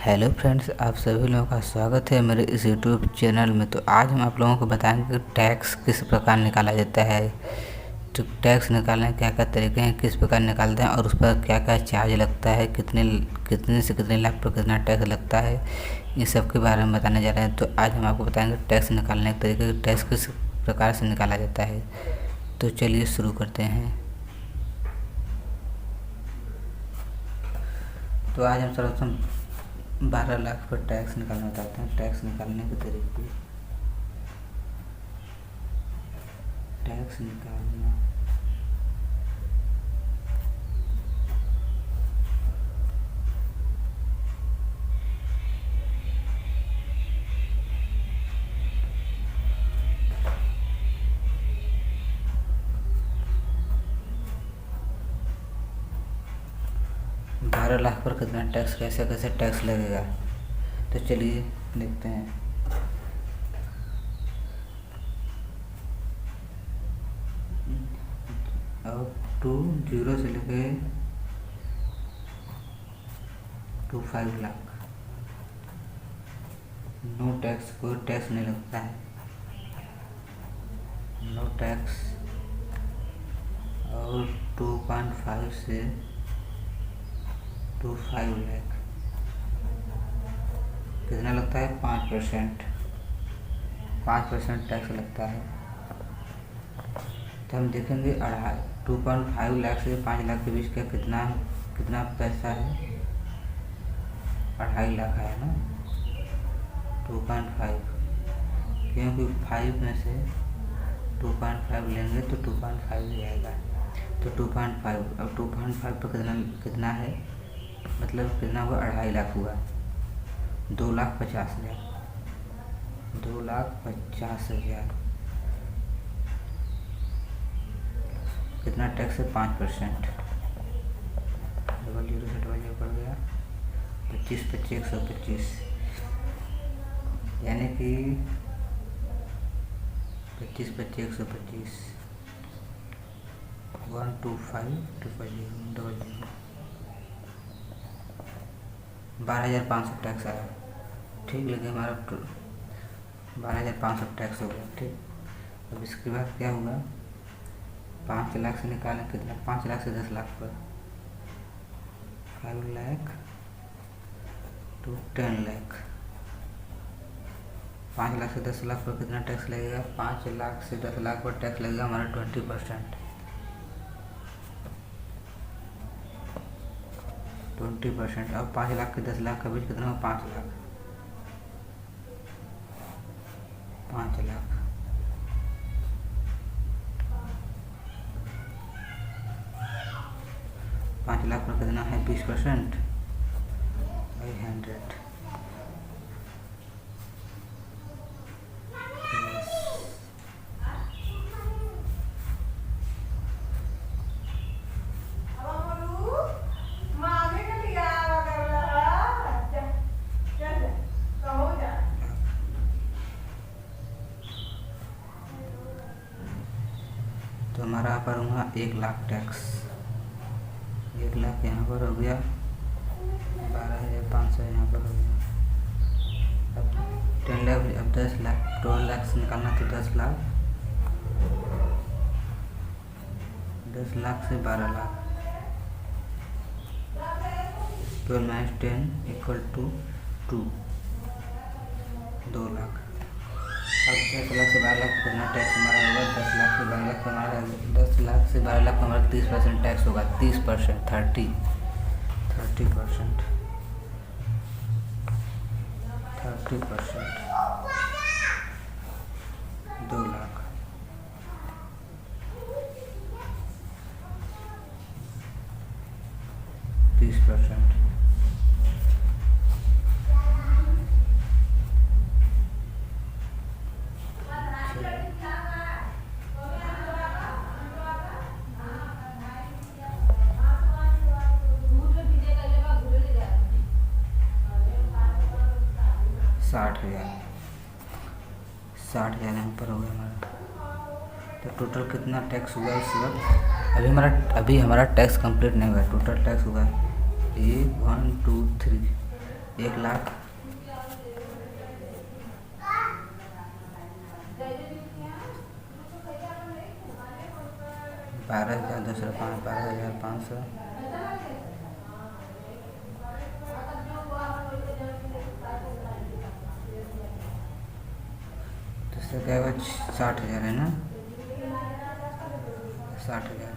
Hello friends, आप सभी लोगों का स्वागत है मेरे इस यूट्यूब चैनल में। तो आज हम आप लोगों को बताएंगे कि टैक्स किस प्रकार निकाला जाता है। तो टैक्स निकालने के क्या क्या तरीके हैं, किस प्रकार निकालते हैं और उस पर क्या क्या चार्ज लगता है, कितने से कितने लाख पर कितना टैक्स लगता है, इन सब के बारे में बताने जा रहे हैं। तो आज हम आपको बताएंगे टैक्स निकालने के तरीके, टैक्स किस प्रकार से निकाला जाता है। तो चलिए शुरू करते हैं। तो आज हम सर्वप्रथम 12 लाख पर टैक्स निकालना चाहते हैं। टैक्स निकालने के तरीके, टैक्स निकालना, बारह लाख पर कितना टैक्स, कैसे कैसे टैक्स लगेगा। तो चलिए देखते हैं। अब 20 से लेके 25 लाख नो टैक्स, कोई टैक्स नहीं लगता है, नो टैक्स। और 2.5 से 5 लाख कितना लगता है? 5%। 5% टैक्स लगता है। तो हम देखेंगे 2.5 लाख से 5 लाख के बीच का कितना पैसा है। 2.5 लाख है ना, 2.5, क्योंकि 5 में से 2.5 लेंगे तो 2.5 ही आएगा। तो 2.5, अब 2.5 पर कितना है, मतलब कितना हुआ? 2.5 लाख हुआ। 2,50,000, 2,50,000 कितना टैक्स है? 5%। डबल जीरो से डबल जीरो पड़ गया, 25 25 125, यानी कि 25 25 125, 125,250 12,500 टैक्स आया। ठीक, लेकिन हमारा 12,500 टैक्स हो गया। ठीक, अब इसके बाद क्या हुआ? 5 लाख से निकालें कितना? 5 लाख से 10 लाख पर 5 लाख टू 10 लाख। 5 लाख से 10 लाख पर कितना टैक्स लगेगा? 5 लाख से 10 लाख पर टैक्स लगेगा हमारा 20%। 20%। अब 5 लाख के 10 लाख का बीच कितना हो? 5 लाख। 5 लाख 5 लाख पर कितना है? 20% बाई 100। तो हमारा यहाँ पर हुआ 1 लाख टैक्स। 1 लाख यहाँ पर हो गया, 12,500 यहाँ पर हो गया। अब 10 लाख, अब 10 लाख, 12 लाख से निकालना तो 10 लाख, 10 लाख से 12 लाख, 12 - 10 = 2 लाख। अब 10 लाख से 12 लाख कितना टैक्स हमारा होगा? 10 लाख से 12 लाख हमारा 10 लाख से 12 लाख हमारा 30% टैक्स होगा। 30%, 30%, 30%, 2 लाख। साठ हज़ार यहाँ पर हो गया हमारा। तो टोटल कितना टैक्स हुआ इस वक्त? अभी हमारा टैक्स कंप्लीट नहीं हुआ। टोटल टैक्स हुआ 1 1 2 3 1,00,000 12,205 12,500 तो इससे क्या होगा 60,000 है ना 60,000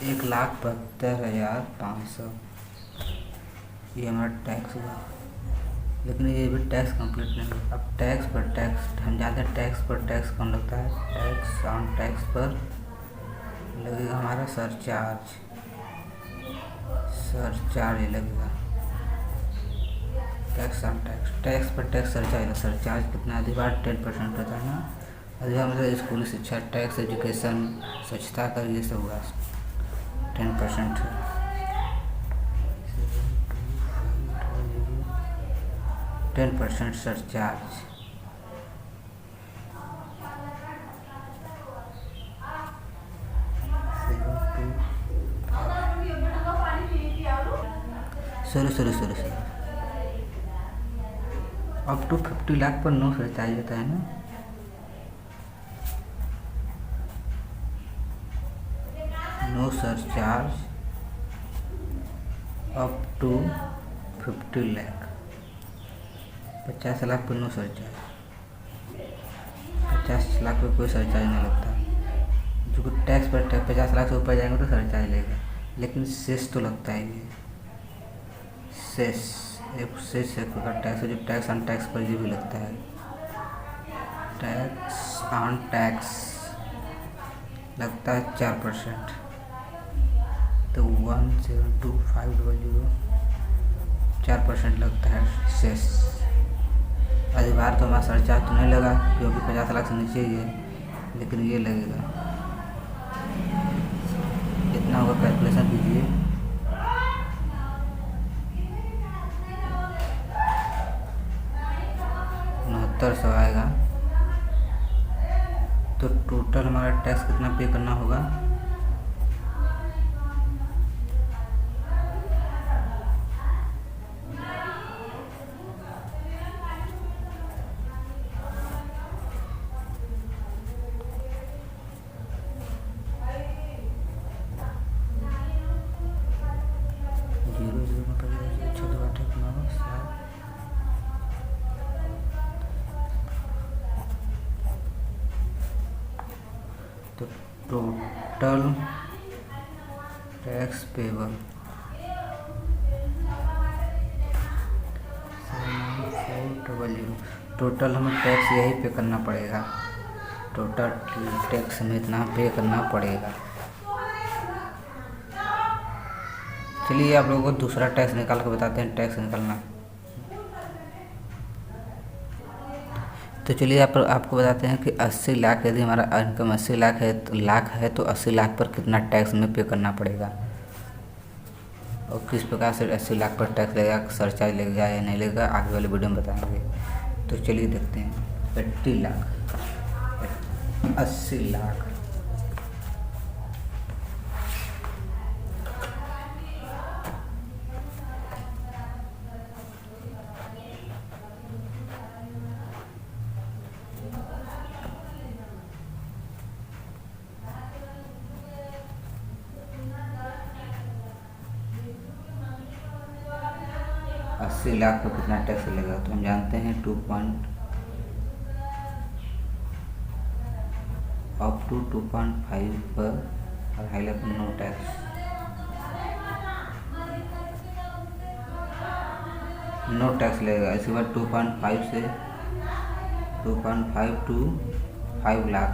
1,72,500 ये हमारा टैक्स हुआ। लेकिन ये भी टैक्स कंप्लीट नहीं हुआ। अब टैक्स पर टैक्स हम जानते हैं टैक्स पर टैक्स कौन लगता है। टैक्स ऑन टैक्स पर लगेगा हमारा सरचार्ज ये लगेगा। टैक्स ऑन टैक्स पर टैक्स सरचार्ज कितना अधिभार 10% होता है ना। अधिभार मतलब स्कूली शिक्षा टैक्स एजुकेशन स्वच्छता का ये सब हुआ 10% है। 10% surcharge sorry up to 50 lakh पर नो सरचार्ज होता है ना। No surcharge up to 50 lakh 50 lakh पर नो सरचार्ज 50 लाख पर कोई सरचार्ज नहीं लगता। जो कि टैक्स पर 50 लाख से ऊपर जाएंगे तो सरचार्ज लेगा। लेकिन सेस तो लगता है ये सेस एक प्रकार टैक्स है जो टैक्स ऑन टैक्स पर ये भी लगता है। टैक्स ऑन टैक्स लगता है 4%। तो 172,500 4% लगता है सेस। अधिभार तो हमारा सरचार्ज तो नहीं लगा क्योंकि 50 लाख से नीचे ही है। लेकिन ये लगेगा कितना होगा कैलकुलेशन कीजिए। 6900 आएगा। तो टोटल हमारा टैक्स कितना पे करना होगा। तो टोटल टैक्स पेबल टोटल हमें टैक्स यही पे करना पड़ेगा। टोटल टैक्स हमें इतना पे करना पड़ेगा। चलिए आप लोगों को दूसरा टैक्स निकाल के बताते हैं टैक्स निकालना। तो चलिए आपको बताते हैं कि 80 लाख यदि हमारा इनकम 80 लाख है तो 80 लाख पर कितना टैक्स में पे करना पड़ेगा और किस प्रकार से 80 लाख पर टैक्स लगेगा, सरचार्ज लगेगा या नहीं लगेगा, आगे वाले वीडियो में बताएंगे। तो चलिए देखते हैं। 80 लाख 80 लाख 80 लाख पर कितना टैक्स लगेगा। तो हम जानते हैं अप टू 2.5 पर 2.5 lakh no tax. No tax लगेगा। इसके बाद 2.5 से 2.5 टू 5 लाख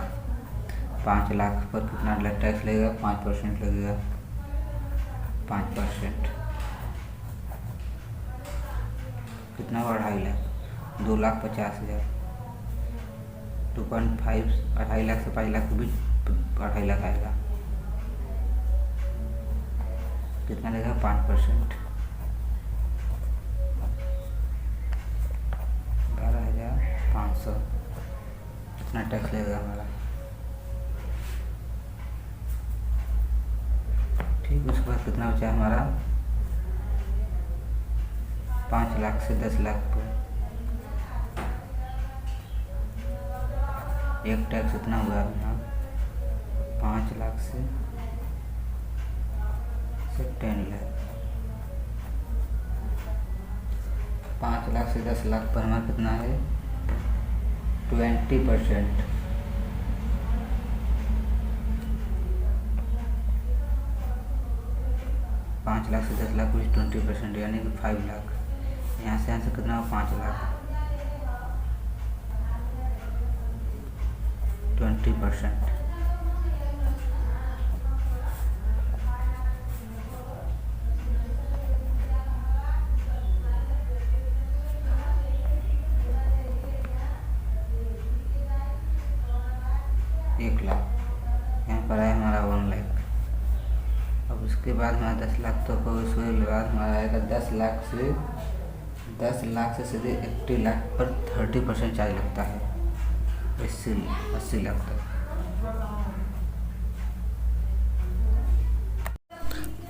5 लाख पर कितना टैक्स लगेगा। 5% लगेगा। 5% कितना हुआ 2.5 लाख 2,50,000। 2.5 2.5 लाख से 5 लाख के बीच 2.5 लाख आएगा। कितना लगेगा 5%। 500, इतना टैक्स लगेगा हमारा। ठीक, उसके बाद कितना बचा हमारा 5 लाख से 10 लाख पर एक टैक्स इतना हुआ अपना 5 लाख से 10 लाख। 5 लाख से 10 लाख पर हमारा कितना है 20%। 5 लाख से 10 लाख कुछ 20% यानी कि 5 लाख। यहाँ से कितना हो 5 लाख 20%। एक लाख यहाँ पर आया हमारा 1 लाख। अब उसके बाद हमारा 10 लाख तो उसके बाद हमारा आएगा 10 लाख से सीधे 80 लाख पर 30% चार्ज लगता है 80 लाख तक।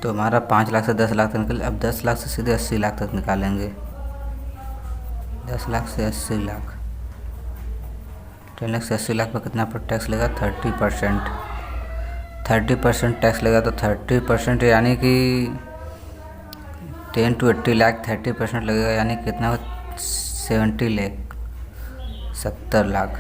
तो हमारा 5 लाख से 10 लाख तक निकल। अब 10 लाख से सीधे 80 लाख तक निकालेंगे। 10 लाख से 80 लाख 10 लाख से 80 लाख पर कितना पर टैक्स लगा 30%। 30% टैक्स लगा तो 30% यानी कि 10 to 80 लाख 30% लगेगा यानी कितना 70 लाख 70 लाख।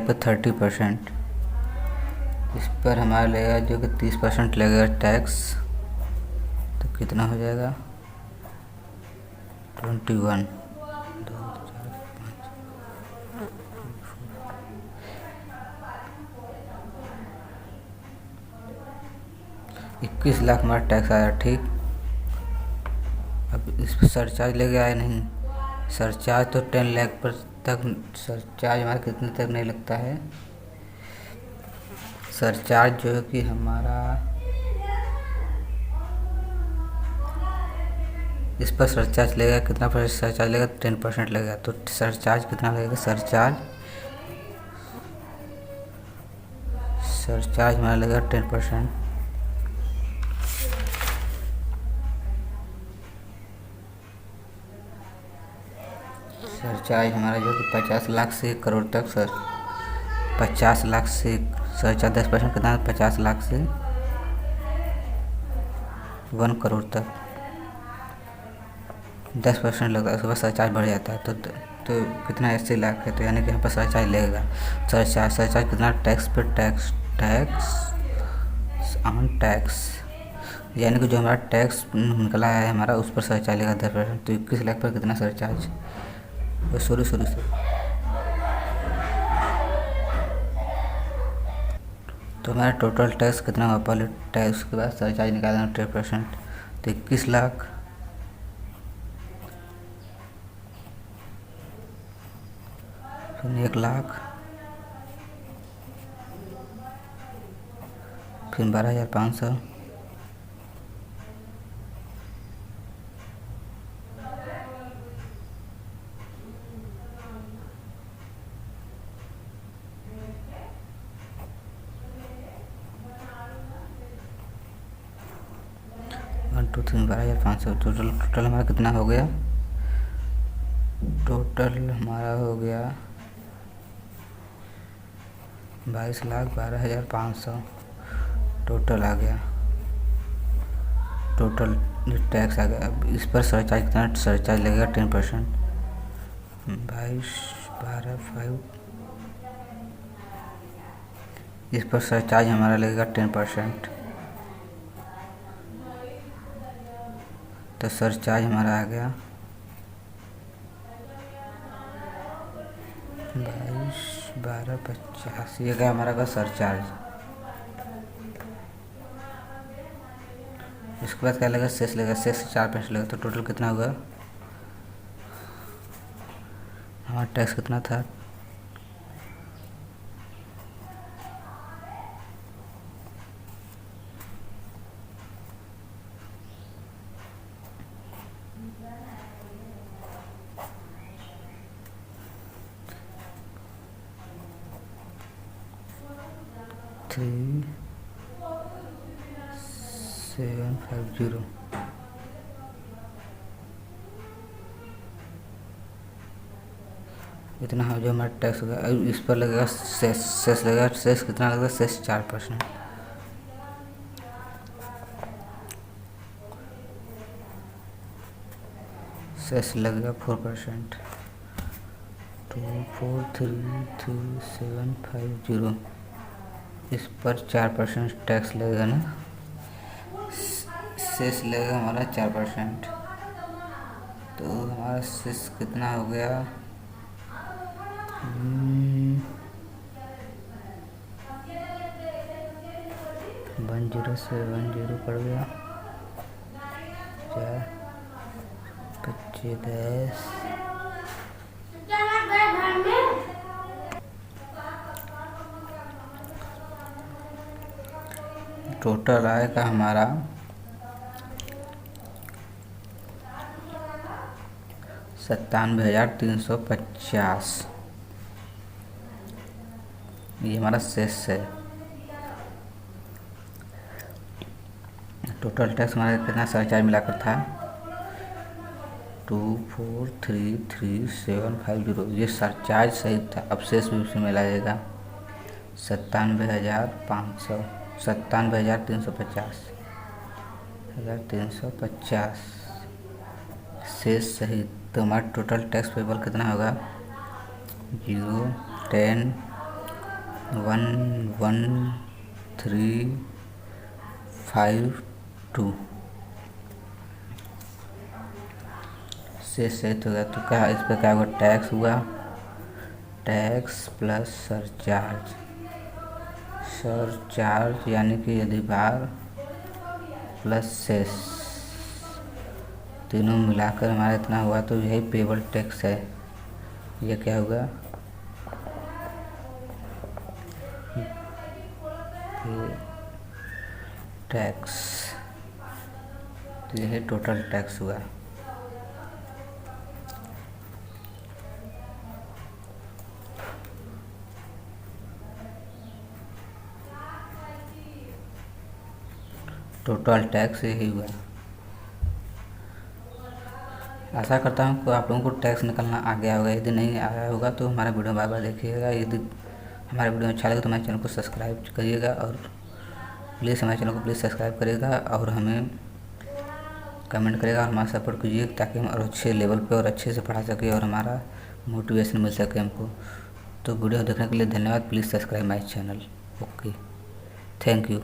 पर 30%। इस पर हमारा लगेगा जो कि 30% लगेगा टैक्स। तो कितना हो जाएगा 21 21 लाख हमारा टैक्स आया। ठीक, अब इस पर सरचार्ज लगे आया नहीं। सरचार्ज तो 10 लाख पर तक सरचार्ज हमारा कितने तक नहीं लगता है। सरचार्ज जो है कि हमारा इस पर सरचार्ज लगेगा कितना % सरचार्ज लगेगा 10% लगेगा। तो सरचार्ज कितना लगेगा सरचार्ज हमारा लगेगा 10%। सरचार्ज हमारा जो कि 50 लाख से 1 करोड़ तक 50 लाख से सरचार्ज 10% कितना 50 लाख से 1 करोड़ तक 10% लगता है। उसके बाद सरचार्ज बढ़ जाता है तो कितना 80 लाख है। तो यानी कि यहाँ पर सरचार्ज लगेगा। सरचार्ज कितना टैक्स पर टैक्स ऑन टैक्स यानी कि जो हमारा टैक्स निकला है हमारा उस पर सरचार्ज लगेगा 10%। तो 21 लाख पर कितना सरचार्ज सॉरी तो हमारा टोटल टैक्स कितना हुआ पहले टैक्स के बाद सरचार्ज निकालना 10%। तो 21 लाख फिर 1 लाख फिर 12,500 1 2 3 12,500 टोटल हमारा कितना हो गया। टोटल हमारा हो गया 22,12,500 टोटल आ गया। टोटल टैक्स आ गया। अब इस पर सरचार्ज कितना सरचार्ज लगेगा 10%। 22 12 5 इस पर सरचार्ज हमारा लगेगा 10%। तो सरचार्ज हमारा आ गया 22 12 50 ये गया हमारा का सरचार्ज। इसके बाद क्या लगेगा सेस लगेगा। सेस 4% लगेगा। तो टोटल कितना होगा हमारा टैक्स कितना था 43750 इतना हो जो हमारा टैक्स होगा। इस पर लगेगा सेस लगेगा। सेस कितना लगेगा? सेस 4%। सेस लगेगा 4%। 24333750 इस पर 4% टैक्स लगेगा ना। सेस लगेगा हमारा 4%। तो हमारा सेस कितना हो गया? 10 पड़ गया। 4 25 10 टोटल आएगा हमारा 97,350। ये हमारा सेस है। टोटल टैक्स हमारा कितना सरचार्ज मिलाकर था? 24333750। ये सरचार्ज सही था। अब शेष भी उसमें मिला जाएगा 97,500 97,350 शेष सही। तो हमारा टोटल टैक्स पेबल कितना होगा? 010,11352 शेष सही होगा। तो क्या इस पर क्या होगा? टैक्स हुआ, टैक्स प्लस सरचार्ज यानी कि अधिभार प्लस शेष, तीनों मिलाकर हमारा इतना हुआ। तो यही पेबल टैक्स है। यह क्या होगा? टैक्स। तो यही टोटल टैक्स हुआ। टोटल टैक्स यही हुआ। आशा करता हूँ कि आप लोगों को टैक्स निकालना आ गया होगा। यदि नहीं आया होगा तो हमारा वीडियो बार बार देखिएगा। यदि हमारा वीडियो अच्छा लगे तो हमारे चैनल को सब्सक्राइब करिएगा और प्लीज़ हमारे चैनल को प्लीज़ सब्सक्राइब करिएगा और हमें कमेंट करिएगा और हमारा सपोर्ट कीजिए ताकि हम और अच्छे लेवल पे और अच्छे से पढ़ा सकें और हमारा मोटिवेशन मिल सके हमको। तो वीडियो देखने के लिए धन्यवाद। Please subscribe my channel. Okay, thank you.